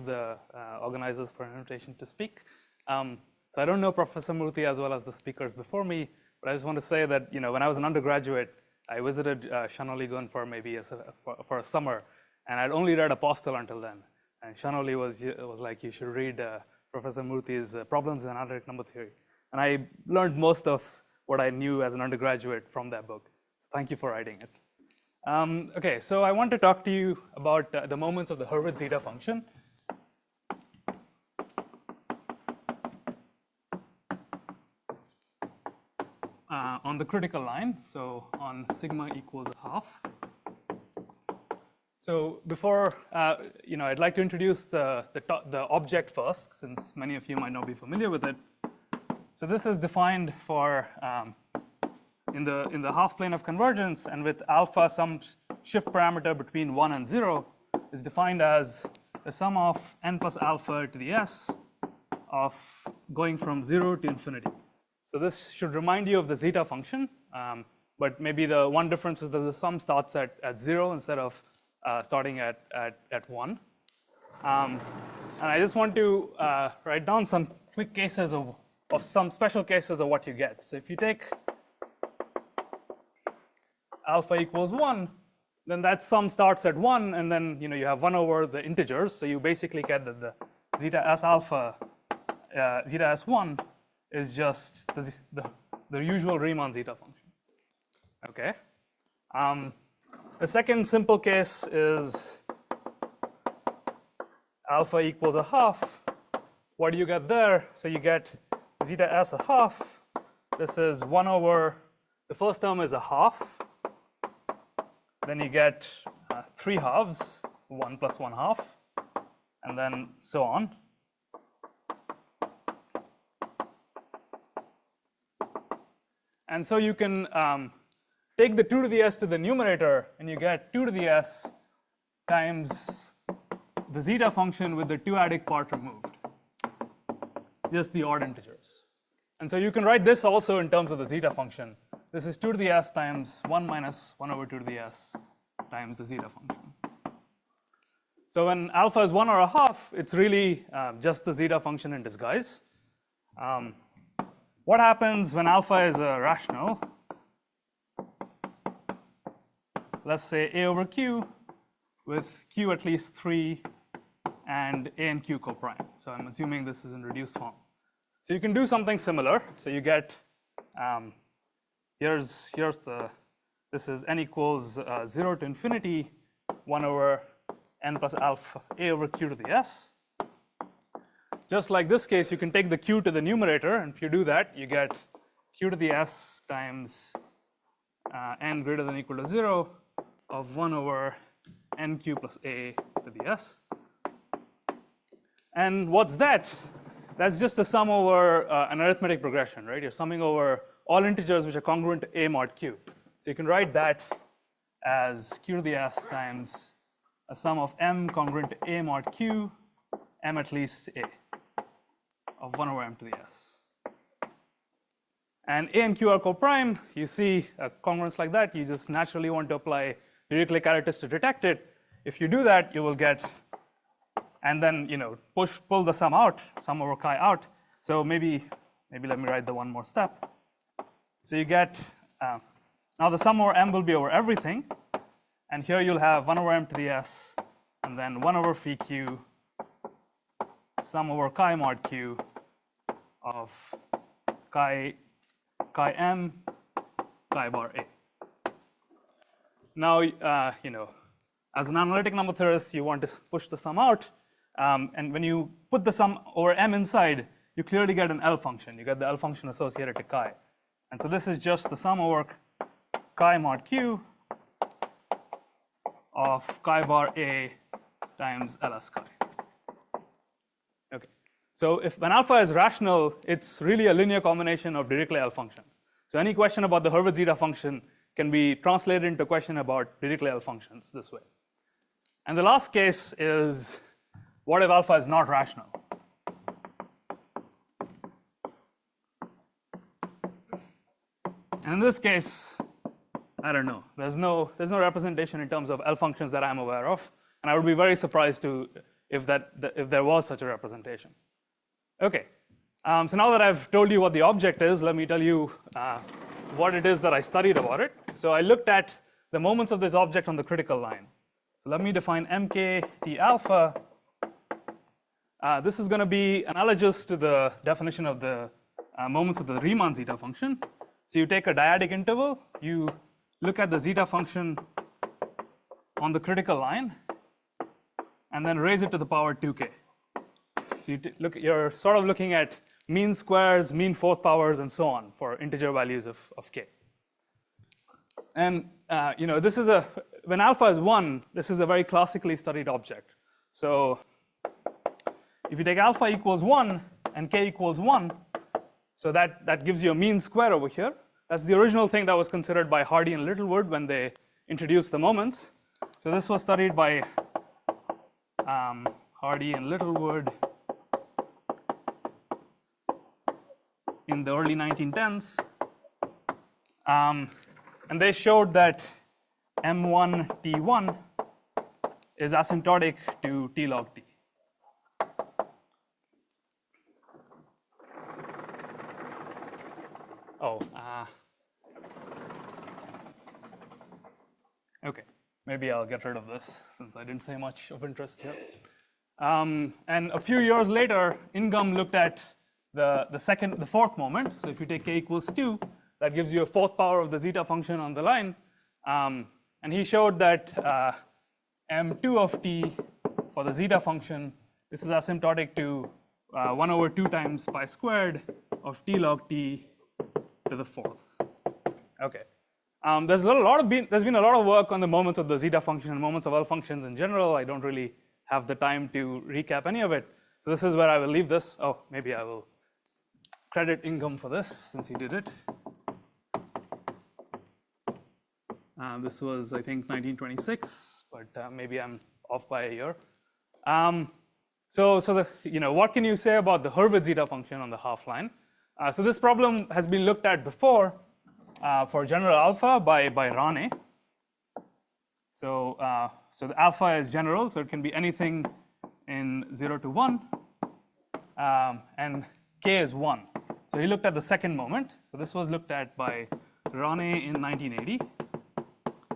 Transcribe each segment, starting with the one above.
the organizers for an invitation to speak. So I don't know Professor Murthy as well as the speakers before me, but I just want to say that when I was an undergraduate, I visited Shanoli for maybe for a summer, and I'd only read Apostle until then. And Shanoli was like, you should read Professor Murthy's Problems in Analytic Number Theory. And I learned most of what I knew as an undergraduate from that book. So thank you for writing it. OK, so I want to talk to you about the moments of the Hurwitz zeta function. On the critical line, so on sigma equals a half. So before, I'd like to introduce the object first, since many of you might not be familiar with it. So this is defined for in the half plane of convergence, and with alpha, some shift parameter between 1 and 0 is defined as the sum of n plus alpha to the s of going from 0 to infinity. So this should remind you of the zeta function, but maybe the one difference is that the sum starts at 0 instead of starting at 1. And I just want to write down some quick cases of some special cases of what you get. So if you take alpha equals 1, then that sum starts at 1, and then you have 1 over the integers. So you basically get that the zeta s alpha, zeta s1 is just the usual Riemann zeta function. Okay. The second simple case is alpha equals a half. What do you get there? So you get zeta s a half. This is 1 over, the first term is a half. Then you get 3 halves, 1 plus 1 half, and then so on. And so you can take the 2 to the s to the numerator, and you get 2 to the s times the zeta function with the 2-adic part removed, just the odd integers. And so you can write this also in terms of the zeta function. This is 2 to the s times 1 minus 1 over 2 to the s times the zeta function. So when alpha is 1 or a half, it's really just the zeta function in disguise. What happens when alpha is a rational? Let's say a over q with q at least 3 and a and q coprime. So I'm assuming this is in reduced form. So you can do something similar. So you get, this is n equals 0 to infinity, 1 over n plus alpha a over q to the s. Just like this case, you can take the q to the numerator, and if you do that, you get q to the s times n greater than or equal to 0 of 1 over nq plus a to the s. And what's that? That's just the sum over an arithmetic progression, right? You're summing over all integers which are congruent to a mod q. So you can write that as q to the s times a sum of m congruent to a mod q, m at least a, of 1 over m to the s. And a and q are coprime. You see a congruence like that, you just naturally want to apply Dirichlet characteristics to detect it. If you do that, you will get, and then pull the sum out, sum over chi out. So maybe let me write the one more step. So you get, now the sum over m will be over everything. And here you'll have 1 over m to the s, and then 1 over phi q, sum over chi mod q of chi m, chi bar a. Now, as an analytic number theorist, you want to push the sum out. And when you put the sum over m inside, you clearly get an L function. You get the L function associated to chi. And so this is just the sum over chi mod q of chi bar a times ls chi. Okay. So when alpha is rational, it's really a linear combination of Dirichlet L functions. So any question about the Hurwitz zeta function can be translated into a question about Dirichlet L functions this way. And the last case is, what if alpha is not rational? And in this case, I don't know. There's no representation in terms of L functions that I'm aware of. And I would be very surprised to if there was such a representation. Okay, so now that I've told you what the object is, let me tell you what it is that I studied about it. So I looked at the moments of this object on the critical line. So let me define mk t alpha. This is going to be analogous to the definition of the moments of the Riemann zeta function. So you take a dyadic interval, you look at the zeta function on the critical line, and then raise it to the power 2k. So you're sort of looking at mean squares, mean fourth powers, and so on for integer values of k. And this is when alpha is 1, this is a very classically studied object. So if you take alpha equals 1 and k equals 1, so that gives you a mean square over here. That's the original thing that was considered by Hardy and Littlewood when they introduced the moments. So this was studied by Hardy and Littlewood in the early 1910s. And they showed that m1 t1 is asymptotic to t log t. Okay, maybe I'll get rid of this since I didn't say much of interest here. And a few years later, Ingham looked at the fourth moment. So if you take k equals 2, that gives you a fourth power of the zeta function on the line. And he showed that m2 of t for the zeta function, this is asymptotic to 1 over 2 times pi squared of t log t to the fourth. Okay. There's been a lot of work on the moments of the zeta function and moments of L functions in general. I don't really have the time to recap any of it. So this is where I will leave this. Oh, maybe I will credit Ingham for this since he did it. This was, I think, 1926, but maybe I'm off by a year. What can you say about the Hurwitz zeta function on the half line? So this problem has been looked at before for general alpha by Rane. So the alpha is general, so it can be anything in 0 to 1, and k is 1. So he looked at the second moment. So this was looked at by Rane in 1980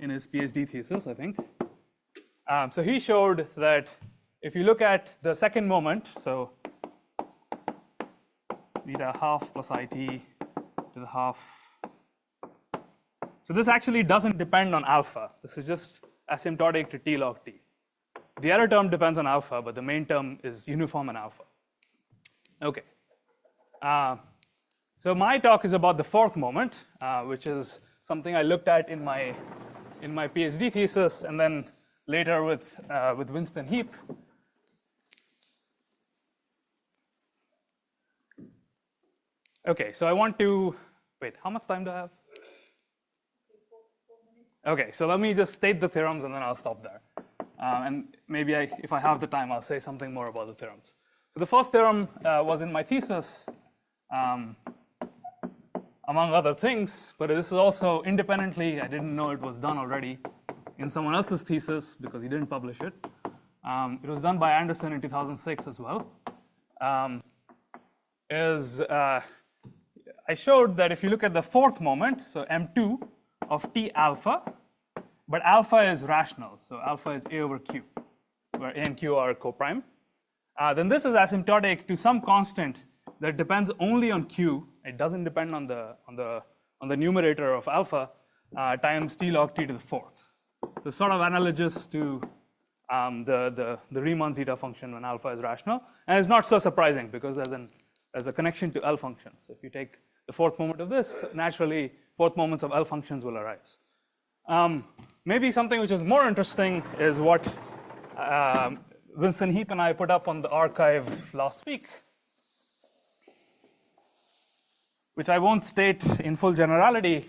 in his PhD thesis, I think. So he showed that if you look at the second moment, so beta half plus it to the half. So this actually doesn't depend on alpha. This is just asymptotic to t log t. The error term depends on alpha, but the main term is uniform in alpha. Okay. So my talk is about the fourth moment, which is something I looked at in my PhD thesis, and then later with Winston Heap. Okay, so I want to wait. How much time do I have? Okay, so let me just state the theorems, and then I'll stop there. And maybe if I have the time, I'll say something more about the theorems. So the first theorem was in my thesis, among other things, but this is also independently, I didn't know it was done already in someone else's thesis because he didn't publish it. It was done by Anderson in 2006 as well. I showed that if you look at the fourth moment, so m2 of t alpha, but alpha is rational, so alpha is a over q, where a and q are co-prime. Then this is asymptotic to some constant that depends only on q. It doesn't depend on the numerator of alpha times t log t to the fourth. So sort of analogous to the Riemann zeta function when alpha is rational, and it's not so surprising because there's a connection to L functions. So if you take the fourth moment of this, naturally fourth moments of L functions will arise. Maybe something which is more interesting is what Winston Heap and I put up on the archive last week, which I won't state in full generality,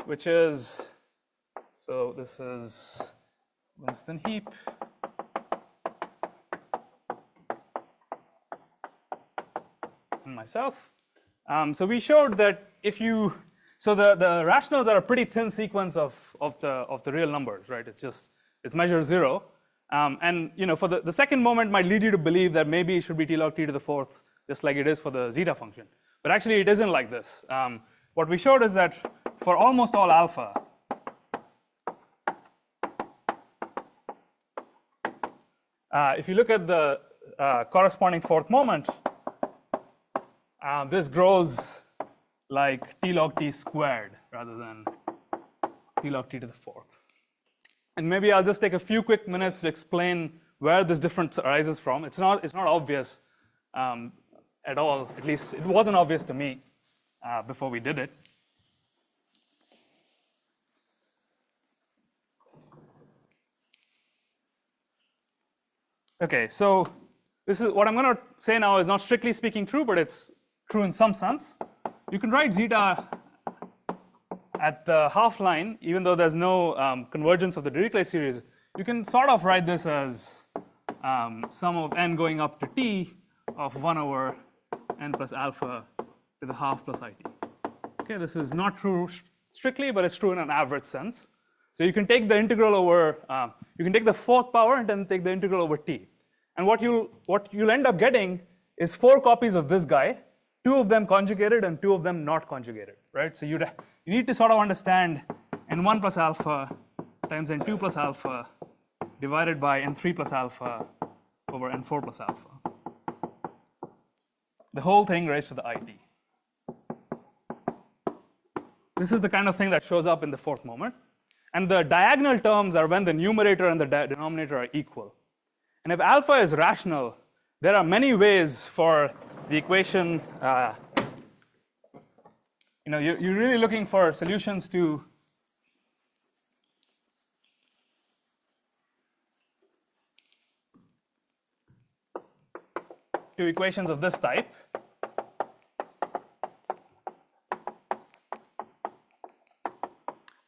which is, so this is Winston Heap. And myself. So we showed that if you, so the rationals are a pretty thin sequence of the real numbers, right? It's measure 0. And for the second moment might lead you to believe that maybe it should be t log t to the fourth, just like it is for the zeta function. But actually, it isn't like this. What we showed is that for almost all alpha, if you look at the corresponding fourth moment, this grows like t log t squared rather than t log t to the fourth. And maybe I'll just take a few quick minutes to explain where this difference arises from. It's not obvious at all. At least it wasn't obvious to me before we did it. Okay, so this is what I'm going to say now is not strictly speaking true, but it's true in some sense. You can write zeta at the half line, even though there's no convergence of the Dirichlet series. You can sort of write this as sum of n going up to t of 1 over n plus alpha to the half plus it. Okay, this is not true strictly, but it's true in an average sense. So you can take the integral over, you can take the fourth power and then take the integral over t. And what you'll end up getting is 4 copies of this guy, 2 of them conjugated and 2 of them not conjugated, right? So you need to sort of understand n1 plus alpha times n2 plus alpha divided by n3 plus alpha over n4 plus alpha. The whole thing raised to the it. This is the kind of thing that shows up in the fourth moment. And the diagonal terms are when the numerator and the denominator are equal. And if alpha is rational, there are many ways for the equation. You're really looking for solutions to equations of this type.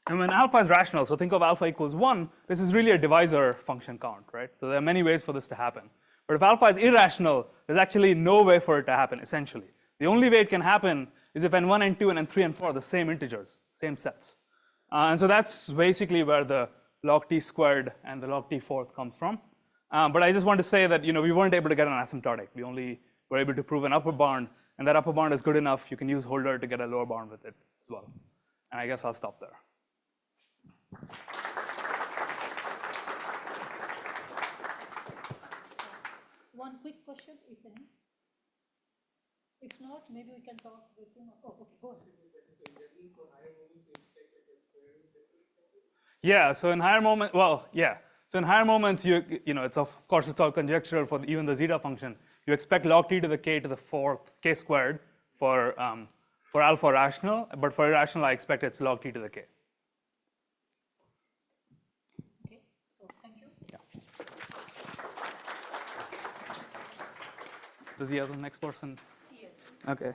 And when alpha is rational, so think of alpha equals 1, this is really a divisor function count, right? So there are many ways for this to happen. But if alpha is irrational, there's actually no way for it to happen, essentially. The only way it can happen is if n1, n2, and n3, and 4 are the same integers, same sets. And so that's basically where the log t squared and the log t fourth comes from. But I just want to say that we weren't able to get an asymptotic. We only were able to prove an upper bound, and that upper bound is good enough. You can use Holder to get a lower bound with it as well. And I guess I'll stop there. One quick question, if any. If not, maybe we can talk with him. Oh, okay, go ahead. Yeah, so in higher moments, So in higher moments, of course it's all conjectural for even the zeta function. You expect log t to the k to the 4 k squared for alpha rational, but for irrational, I expect it's log t to the k. Okay, so thank you. Yeah. Does the other next person? Yes. Okay.